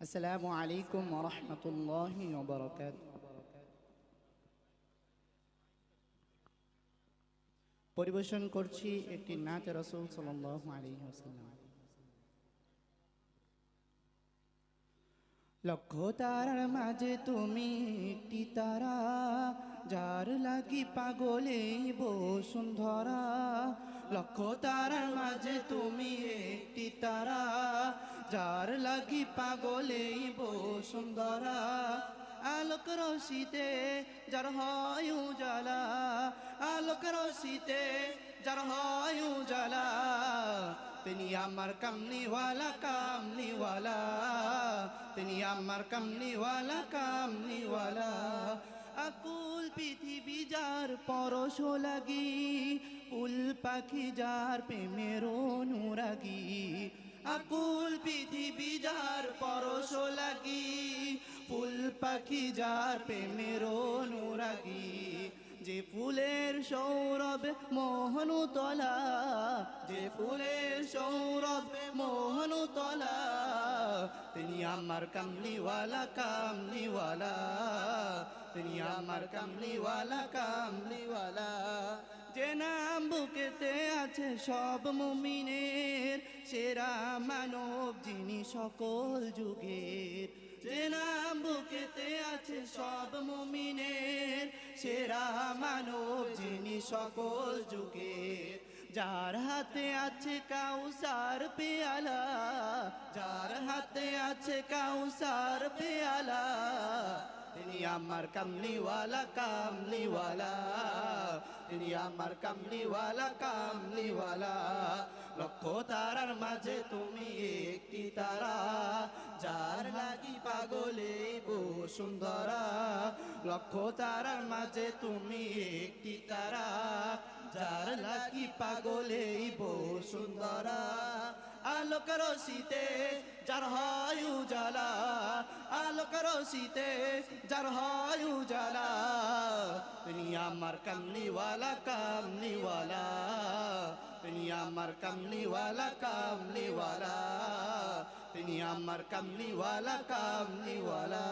আসসালামু আলাইকুম ওয়া রাহমাতুল্লাহি ওয়া বারাকাতুহু। পরিবেশন করছি একটি নাত রাসূল সাল্লাল্লাহু আলাইহি ওয়াসাল্লাম। লক্ষ তারার মাঝে তুমি একটি তারা, যার লাগি পাগলে বসুন্ধরা। লক্ষ তারার মাঝে তুমি একটি তারা, যার লাগি পাগলে বসুন্ধরা। আলোক রশিতে যার হয় উজালা, আলোক রশিতে যার হয় উজালা, তিনি আমার কামলিওয়ালা কামলিওয়ালা, তিনি আমার কামলিওয়ালা কামলিওয়ালা। আকুল পৃথিবী যার পরশ লাগি, ফুল পাখি যার প্রেমের অনুরাগী। আকুল পৃথিবী যার পরশ লাগি, ফুল পাখি যার প্রেমের অনুরাগী। যে ফুলের সৌরভে মোহনতলা, যে ফুলের সৌরভে মোহনতলা, তিনি আমার কামলিওয়ালা কামলিওয়ালা, তিনি আমার কামলিওয়ালা কামলিওয়ালা। যে নাম বুকেতে আছে সব মুমিনের, সেরা মানব যিনি সকল যুগের। যে নাম বুকেতে আছে সব মুমিনের, সেরা মানব যিনি সকল যুগের। যার হাতে আছে কাউসার পেয়ালা, যার হাতে আছে কাউসার পেয়ালা, তিনি আমার কামলিওয়ালা কামলিওয়ালা, তিনি আমার কামলিওয়ালা কামলিওয়ালা। লক্ষ তারার মাঝে তুমি একটি তারা, যার লাগি পাগলে বসুন্ধরা। লক্ষ তারার মাঝে তুমি একটি তারা, যার লাগি পাগলে বসুন্ধরা। আলোক রশিতে যার হয় উজালা, আলোক রশিতে যার হয় উজালা, তিনি আমার কামলিওয়ালা কামলিওয়ালা, তিনি আমার কামলিওয়ালা কামলিওয়ালা, তিনি আমার কামলিওয়ালা কামলিওয়ালা।